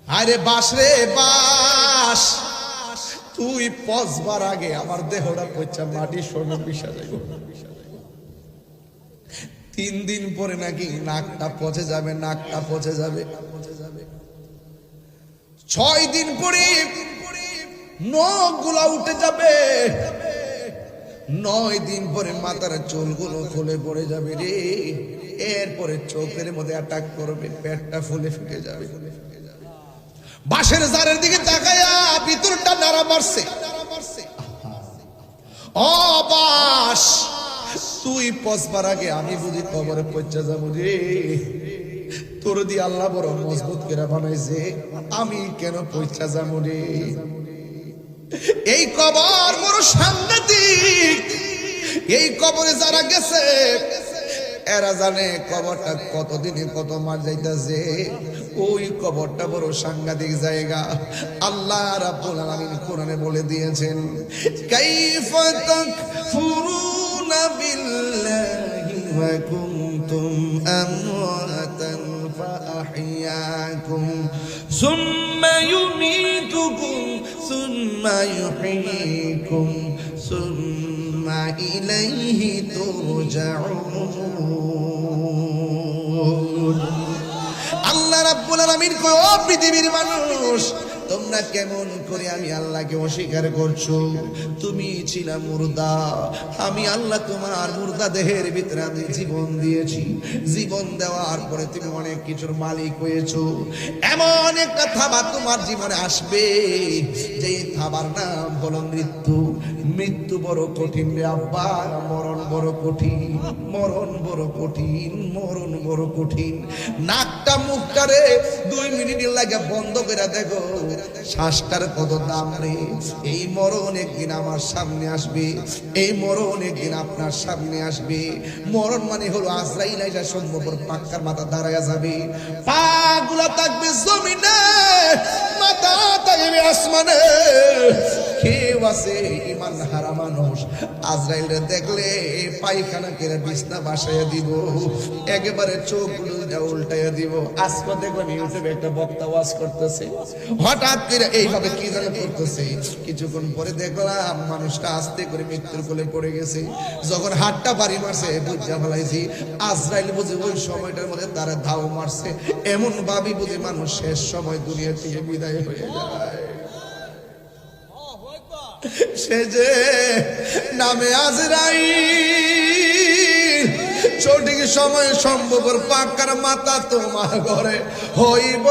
আরে বাস রে বাস, তুই পচবার আগে আমার দেহটা পচা মাটি সোনা মিশা যাইব। 3 দিন পরে নাকি নাকটা পচে যাবে, নাকটা পচে যাবে। 6 দিন পরে নখগুলা উঠে যাবে। 9 দিন পরে মাথার চুলগুলো খুলে পড়ে যাবে রে। এরপরে চোখের মধ্যে অ্যাটাক করবে, পেটটা ফুলে ফেটে যাবে। বাঁশের জারের দিকে তাকায়া ভিতরটা নাড়া মারছে। ও বাস, তুই পচবার আগে আমি বুঝি কবরে পচা যাবো রে। তোর দিয়ে আল্লাহ বড় মজবুত করে বানাইছে, আমি কেন পচা যাবো রে। এই কবর বড় সাংঘাতিক। এই কবরে যারা গেছে এরা জানে কবরটা কতদিনে কত মার যাইতেছে। ওই কবরটা বড় সাংঘাতিক জায়গা। আল্লাহ রাব্বুল আলামিন কোরআনে বলে দিয়েছেন, কাইফা তাকফুরুনা বিল্লাহি ওয়া কুনতুম আমওয়াতান ফাআহইয়াকুম সুম্মা ইউমীতুকুম সুম্মা ইউহয়ীকুম সুম্মা ইলাইহি তুরজাউন। আল্লাহ রাব্বুল আলামিন কয়, ও পৃথিবীর মানুষ, তোমরা কেমন করে আমি আল্লাহকে অস্বীকার করছো? তুমি ছিলা মুর্দা, আমি আল্লাহ তোমার মুর্দা দেহের ভিতরে আমি জীবন দিয়েছি। জীবন দেওয়ার পরে তুমি অনেক কিছুর মালিক হয়েছো। এমন একটা থাবা তোমার জীবনে আসবে যে থাবার নাম হলো মৃত্যু। মৃত্যু বড় কঠিন রে আব্বা, মরণ বড় কঠিন, মরণ বড় কঠিন, মরণ বড় কঠিন। নাকটা মুখটারে 2 মিনিটের লাগে বন্ধ করে দেখো, শ্বাসটার কত দাম রে। এই মরণ একদিন আমার সামনে আসবে, এই মরণ একদিন আপনার সামনে আসবে। মরণ মানে হলো আজরাইল আইসা সম্ভবর পাক্কার মাথা দাঁড়ায়া যাবে। পা গুলা থাকবে জমিনে, মাথা থাকবে আসমানে। কেউ আছে ইমান হারা মানুষ, আজরাইলরে দেখলে পায়খানা করে বিছনা বাসাইয়া দিব, একেবারে চোখ উল্টাইয়া দিব। আজকে দেখলাম ইউটিউবে একটা বক্তা ওয়াজ করতেছে, হঠাৎ করে এইভাবে কি যেন করতেছে। কিছুক্ষণ পরে দেখলাম মানুষটা আস্তে করে মৃত্যুর কোলে পড়ে গেছে। যখন হাতটা বাড়ি মারছে বুঝা ফেলাইছি আজরাইল বুঝি ওই সময়টার মধ্যে তারা ধাও মারছে। এমন ভাবি বুঝি মানুষ শেষ সময় দুনিয়া থেকে বিদায় হয়ে যায়। সে যে নামে আজরাইল, সঠিক সময় সম্ভবর পাক্কার মাথা তোমার ঘরে হইব।